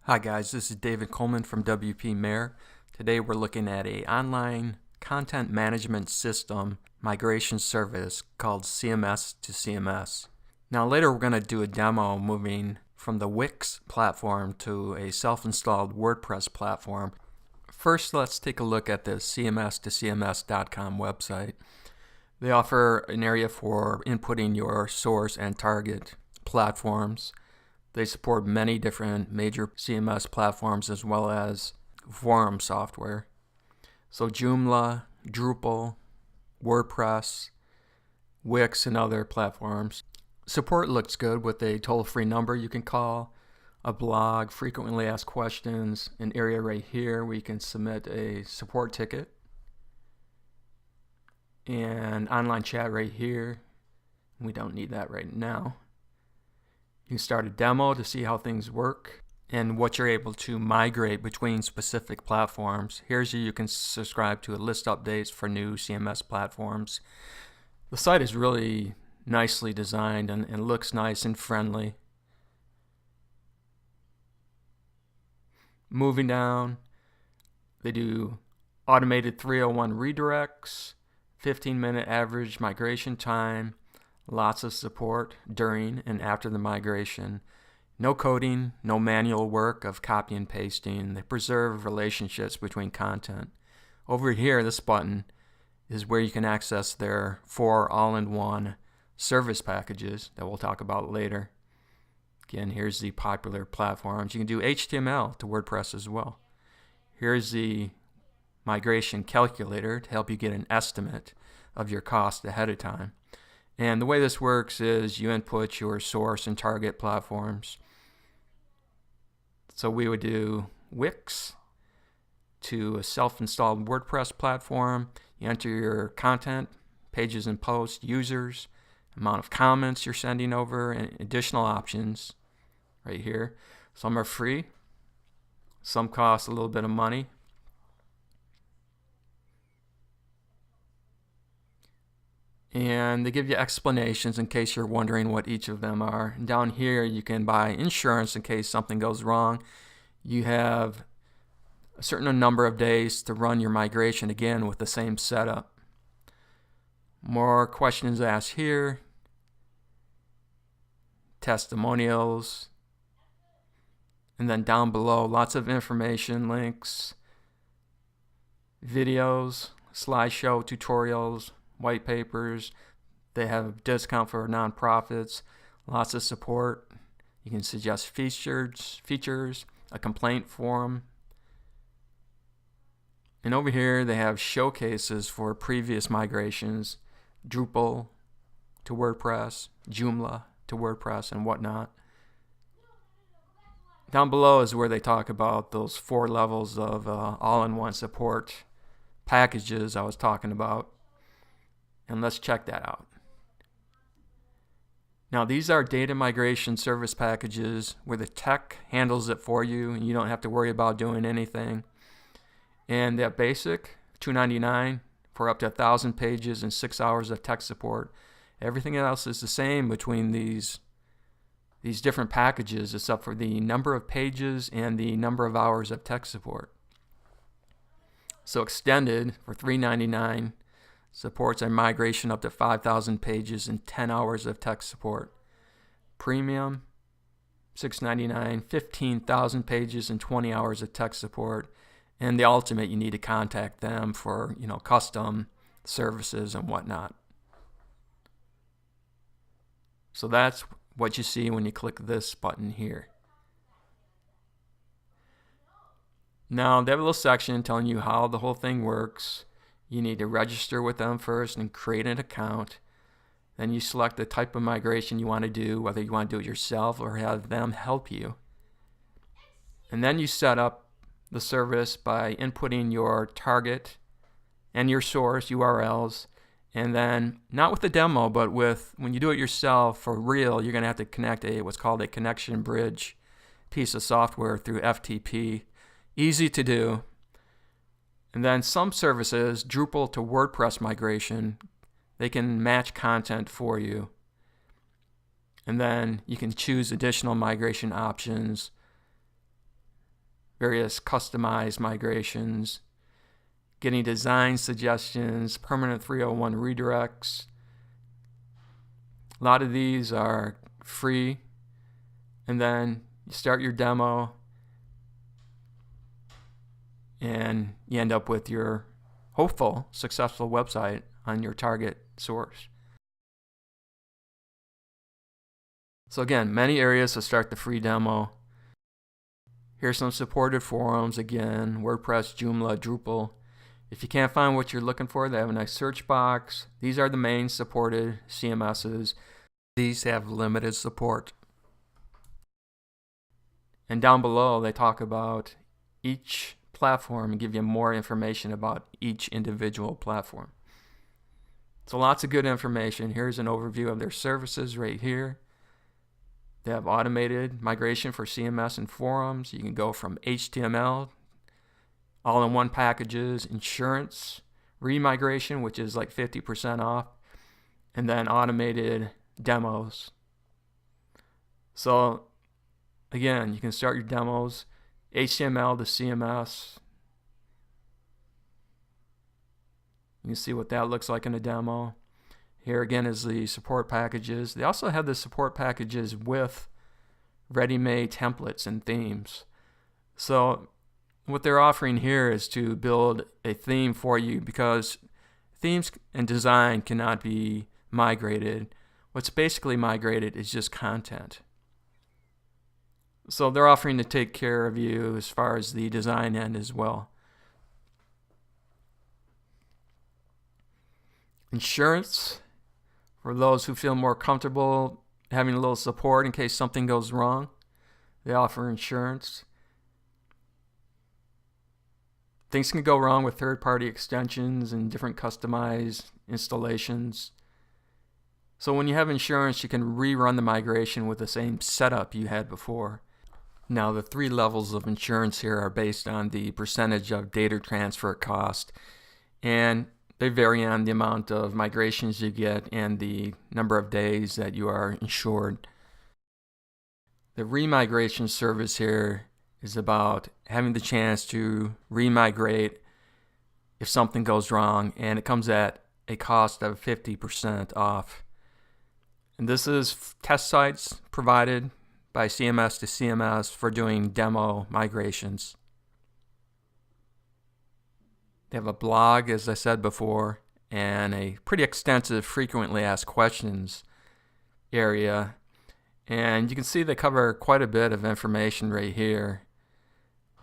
Hi guys, this is David Coleman from WP Mayor. Today we're looking at an online content management system migration service called CMS2CMS. Now later we're going to do a demo moving from the Wix platform to a self-installed WordPress platform. First, let's take a look at the CMS2CMS.com website. They offer an area for inputting your source and target platforms. They support many different major CMS platforms as well as forum software. So Joomla, Drupal, WordPress, Wix, and other platforms. Support looks good with a toll-free number you can call, a blog, frequently asked questions, an area right here where you can submit a support ticket, and online chat right here. We don't need that right now. You can start a demo to see how things work and what you're able to migrate between specific platforms. Here's where you can subscribe to a list updates for new CMS platforms. The site is really nicely designed and looks nice and friendly. Moving down, they do automated 301 redirects, 15-minute average migration time, lots of support during and after the migration. No coding, no manual work of copy and pasting. They preserve relationships between content. Over here, this button is where you can access their 4 all-in-one service packages that we'll talk about later. Again, here's the popular platforms. You can do HTML to WordPress as well. Here's the migration calculator to help you get an estimate of your cost ahead of time. And the way this works is you input your source and target platforms. So we would do Wix to a self-installed WordPress platform. You enter your content, pages and posts, users, amount of comments you're sending over, and additional options right here. Some are free. Some cost a little bit of money. And they give you explanations in case you're wondering what each of them are. And down here you can buy insurance in case something goes wrong. You have a certain number of days to run your migration again with the same setup. More questions asked here. Testimonials. And then down below, lots of information, links, videos, slideshow tutorials, white papers. They have a discount for nonprofits, lots of support. You can suggest features, a complaint forum. And over here they have showcases for previous migrations, Drupal to WordPress, Joomla to WordPress, and whatnot. Down below is where they talk about those 4 levels of all-in-one support packages I was talking about. And let's check that out. Now these are data migration service packages where the tech handles it for you and you don't have to worry about doing anything. And that basic, $2.99 for up to 1,000 pages and 6 hours of tech support. Everything else is the same between these different packages except for the number of pages and the number of hours of tech support. So extended for $3.99 supports a migration up to 5,000 pages and 10 hours of tech support. Premium, $6.99, 15,000 pages and 20 hours of tech support. And the ultimate, you need to contact them for, custom services and whatnot. So that's what you see when you click this button here. Now they have a little section telling you how the whole thing works. You need to register with them first and create an account. Then you select the type of migration you want to do, whether you want to do it yourself or have them help you. And then you set up the service by inputting your target and your source URLs. And then, not with the demo, but when you do it yourself for real, you're going to have to connect what's called a connection bridge piece of software through FTP. Easy to do. And then some services, Drupal to WordPress migration, they can match content for you. And then you can choose additional migration options various customized migrations, getting design suggestions, permanent 301 redirects. A lot of these are free, and then you start your demo and you end up with your hopeful successful website on your target source. So again, many areas to start the free demo. Here's some supported forums again: WordPress, Joomla, Drupal. If you can't find what you're looking for, they have a nice search box. These are the main supported CMSs. These have limited support. And down below, they talk about each platform and give you more information about each individual platform. So lots of good information. Here's an overview of their services right here. They have automated migration for CMS and forums. You can go from HTML, all-in-one packages, insurance, remigration, which is like 50% off, and then automated demos. So again, you can start your demos, HTML to CMS. You can see what that looks like in a demo. Here again is the support packages. They also have the support packages with ready-made templates and themes. So what they're offering here is to build a theme for you, because themes and design cannot be migrated. What's basically migrated is just content. So they're offering to take care of you as far as the design end as well. Insurance, for those who feel more comfortable having a little support in case something goes wrong. They offer insurance. Things can go wrong with third-party extensions and different customized installations. So when you have insurance, you can rerun the migration with the same setup you had before. Now, the 3 levels of insurance here are based on the percentage of data transfer cost, and they vary on the amount of migrations you get and the number of days that you are insured. The remigration service here is about having the chance to remigrate if something goes wrong, and it comes at a cost of 50% off. And this is test sites provided by CMS2CMS for doing demo migrations. They have a blog, as I said before, and a pretty extensive frequently asked questions area. And you can see they cover quite a bit of information right here,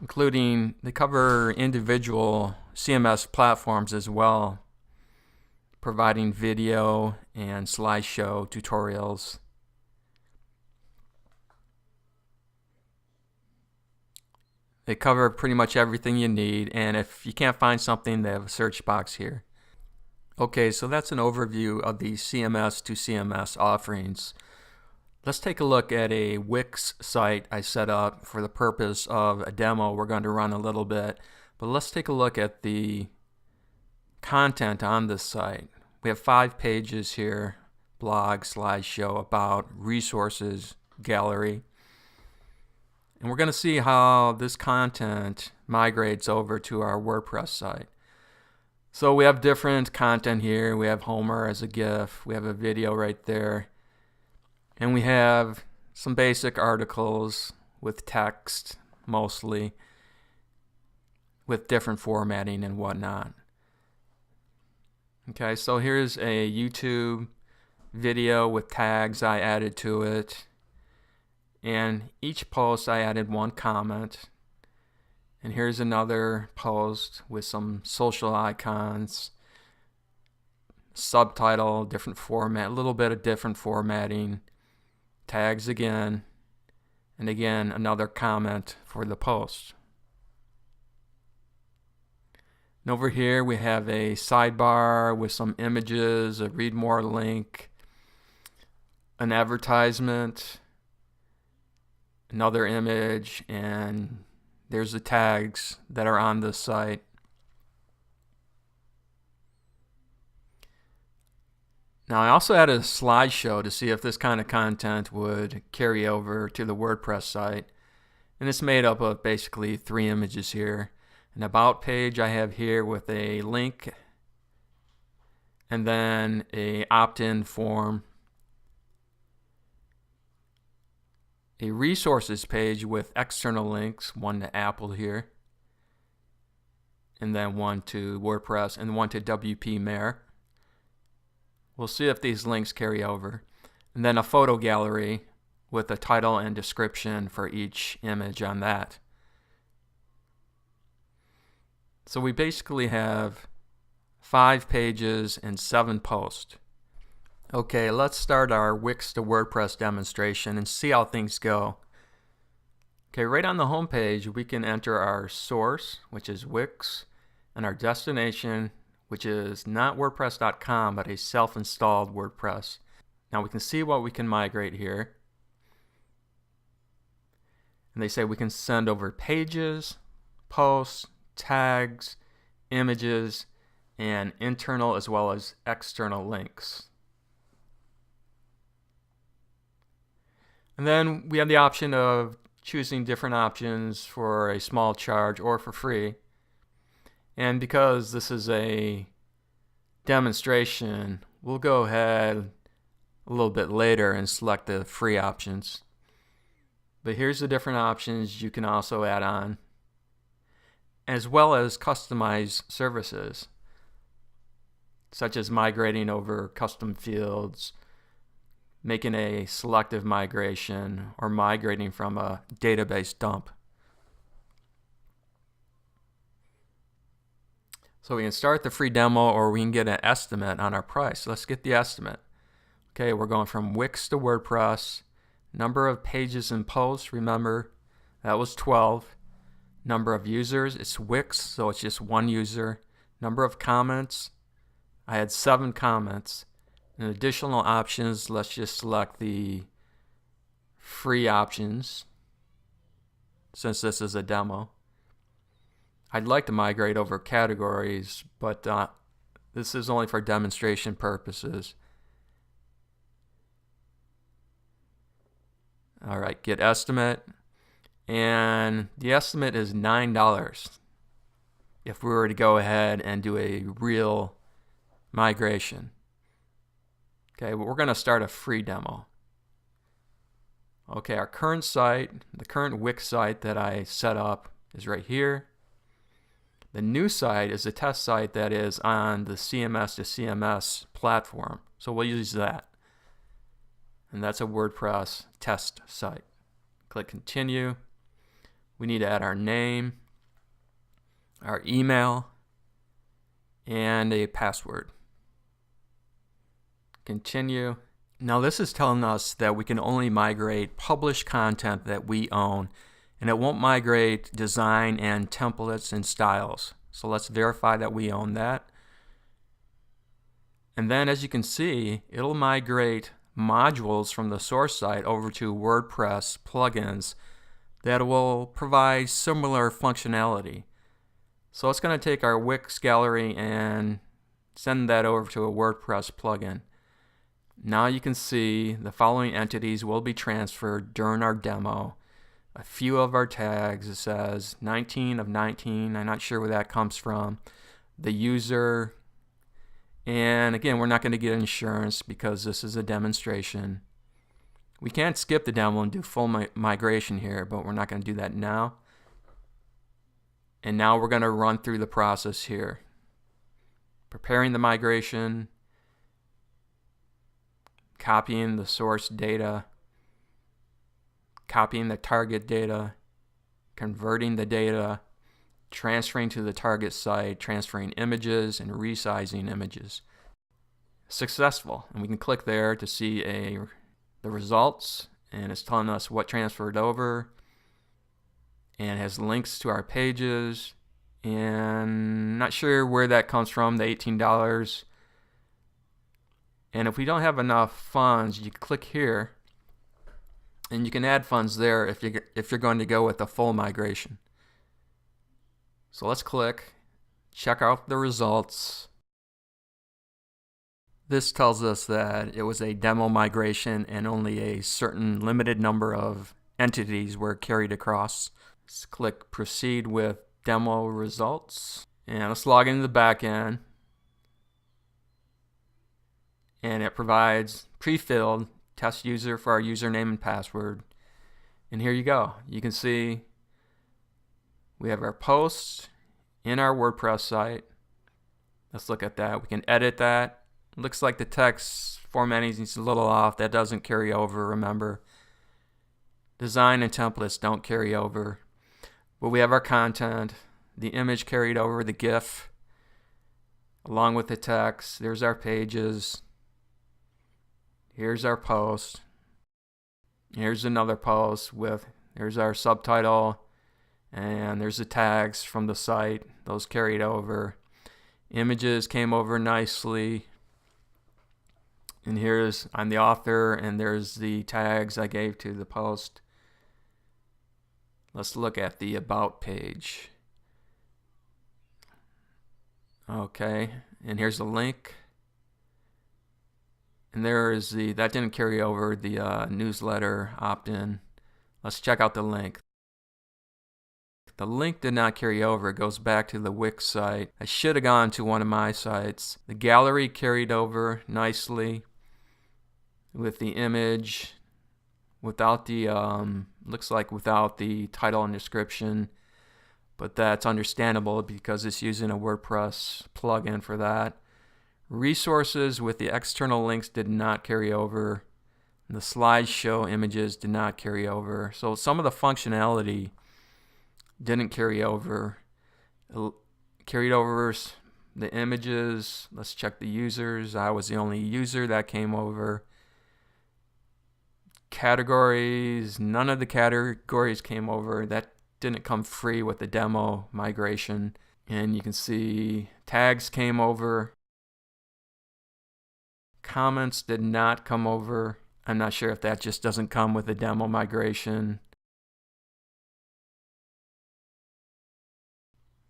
including they cover individual CMS platforms as well, providing video and slideshow tutorials. They cover pretty much everything you need, and if you can't find something, they have a search box here. Okay, so that's an overview of the CMS2CMS offerings. Let's take a look at a Wix site I set up for the purpose of a demo we're going to run a little bit. But let's take a look at the content on this site. We have 5 pages here: blog, slideshow, about, resources, gallery. And we're going to see how this content migrates over to our WordPress site. So we have different content here. We have Homer as a GIF. We have a video right there. And we have some basic articles with text mostly, with different formatting and whatnot. Okay, so here's a YouTube video with tags I added to it. And each post I added 1 comment. And here's another post with some social icons, subtitle, different format, a little bit of different formatting, tags again, and again another comment for the post. And over here we have a sidebar with some images, a read more link, an advertisement, another image, and there's the tags that are on this site. Now I also added a slideshow to see if this kind of content would carry over to the WordPress site. And it's made up of basically 3 images here. An about page I have here with a link, and then a opt-in form, a resources page with external links, one to Apple here, and then one to WordPress, and one to WP Mayor. We'll see if these links carry over. And then a photo gallery with a title and description for each image on that. So we basically have 5 pages and 7 posts. Okay, let's start our Wix to WordPress demonstration and see how things go. Okay, right on the home page we can enter our source, which is Wix, and our destination, which is not WordPress.com but a self-installed WordPress. Now we can see what we can migrate here. And they say we can send over pages, posts, tags, images, and internal as well as external links. And then we have the option of choosing different options for a small charge or for free. And because this is a demonstration, we'll go ahead a little bit later and select the free options. But here's the different options you can also add on, as well as customize services, such as migrating over custom fields, making a selective migration, or migrating from a database dump. So we can start the free demo, or we can get an estimate on our price. Let's get the estimate. Okay, we're going from Wix to WordPress. Number of pages and posts, remember, that was 12. Number of users, it's Wix, so it's just 1 user. Number of comments, I had 7 comments. And additional options, let's just select the free options, since this is a demo. I'd like to migrate over categories, but this is only for demonstration purposes. Alright, get estimate, and the estimate is $9 if we were to go ahead and do a real migration. Okay, but we're going to start a free demo. Okay, our current site, the current Wix site that I set up is right here. The new site is a test site that is on the CMS2CMS platform, so we'll use that. And that's a WordPress test site. Click continue. We need to add our name, our email, and a password. Continue. Now this is telling us that we can only migrate published content that we own, and it won't migrate design and templates and styles. So let's verify that we own that. And then as you can see, it'll migrate modules from the source site over to WordPress plugins that will provide similar functionality. So it's going to take our Wix gallery and send that over to a WordPress plugin. Now you can see the following entities will be transferred during our demo. A few of our tags, it says 19 of 19, I'm not sure where that comes from. The user, and again, we're not going to get insurance because this is a demonstration. We can't skip the demo and do full migration here, but we're not going to do that now. And now we're going to run through the process here. Preparing the migration, copying the source data, copying the target data, converting the data, transferring to the target site, transferring images, and resizing images. Successful. And we can click there to see the results, and it's telling us what transferred over, and has links to our pages, and not sure where that comes from, the $18. And if we don't have enough funds, you click here and you can add funds there if you're going to go with a full migration. So let's click, check out the results. This tells us that it was a demo migration and only a certain limited number of entities were carried across. Let's click Proceed with Demo Results. And let's log into the back end. And it provides pre-filled test user for our username and password. And here you go. You can see we have our posts in our WordPress site. Let's look at that. We can edit that. Looks like the text formatting is a little off. That doesn't carry over, remember. Design and templates don't carry over. But we have our content, the image carried over, the GIF, along with the text. There's our pages. Here's our post. Here's another post with, here's our subtitle, and there's the tags from the site. Those carried over. Images came over nicely. And here's, I'm the author, and there's the tags I gave to the post. Let's look at the About page. Okay, and here's the link. And there is the, that didn't carry over, the newsletter opt-in. Let's check out the link. The link did not carry over. It goes back to the Wix site. I should have gone to one of my sites. The gallery carried over nicely with the image, without the, looks like without the title and description. But that's understandable because it's using a WordPress plugin for that. Resources with the external links did not carry over. The slideshow images did not carry over. So some of the functionality didn't carry over. Carried over the images. Let's check the users. I was the only user that came over. Categories, none of the categories came over. That didn't come free with the demo migration. And you can see tags came over. Comments did not come over. I'm not sure if that just doesn't come with the demo migration.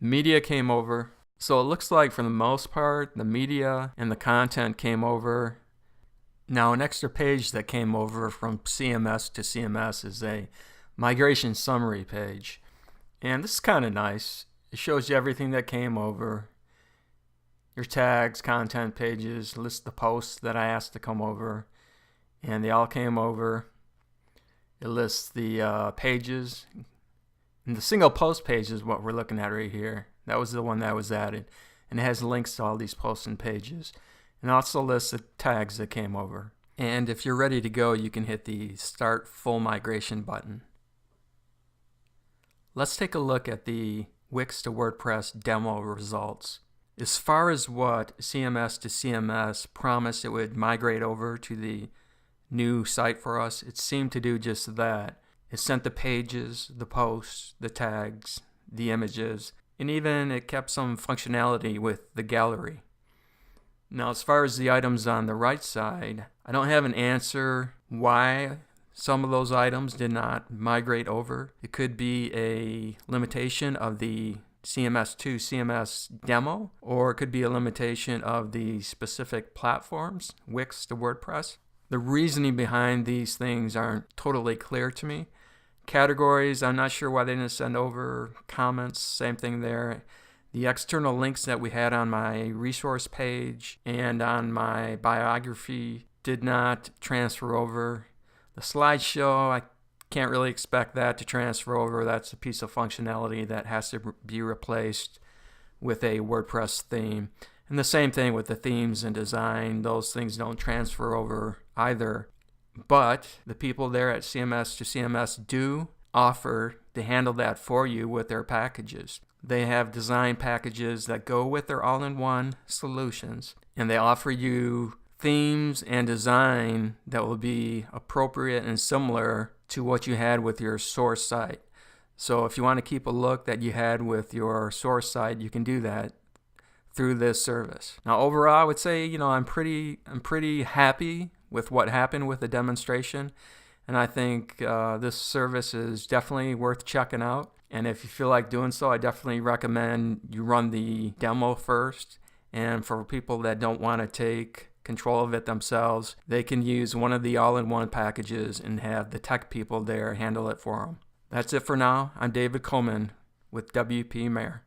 Media came over. So it looks like for the most part, the media and the content came over. Now an extra page that came over from CMS to CMS is a migration summary page. And this is kind of nice. It shows you everything that came over. Your tags, content pages, list the posts that I asked to come over, and they all came over. It lists the pages, and the single post page is what we're looking at right here. That was the one that was added, and it has links to all these posts and pages, and also lists the tags that came over. And if you're ready to go, you can hit the Start Full Migration button. Let's take a look at the Wix to WordPress demo results. As far as what CMS2CMS promised it would migrate over to the new site for us, it seemed to do just that. It sent the pages, the posts, the tags, the images, and even it kept some functionality with the gallery. Now, as far as the items on the right side, I don't have an answer why some of those items did not migrate over. It could be a limitation of the CMS2CMS demo, or it could be a limitation of the specific platforms, Wix to WordPress. The reasoning behind these things aren't totally clear to me. Categories, I'm not sure why they didn't send over. Comments, same thing there. The external links that we had on my resource page and on my biography did not transfer over. The slideshow, I can't really expect that to transfer over. That's a piece of functionality that has to be replaced with a WordPress theme. And the same thing with the themes and design. Those things don't transfer over either. But the people there at CMS2CMS do offer to handle that for you with their packages. They have design packages that go with their all-in-one solutions, and they offer you themes and design that will be appropriate and similar to what you had with your source site. So if you want to keep a look that you had with your source site, you can do that through this service. Now overall, I would say, I'm pretty happy with what happened with the demonstration, and I think this service is definitely worth checking out. And if you feel like doing so, I definitely recommend you run the demo first. And for people that don't want to take control of it themselves, they can use one of the all-in-one packages and have the tech people there handle it for them. That's it for now. I'm David Coleman with WP Mayor.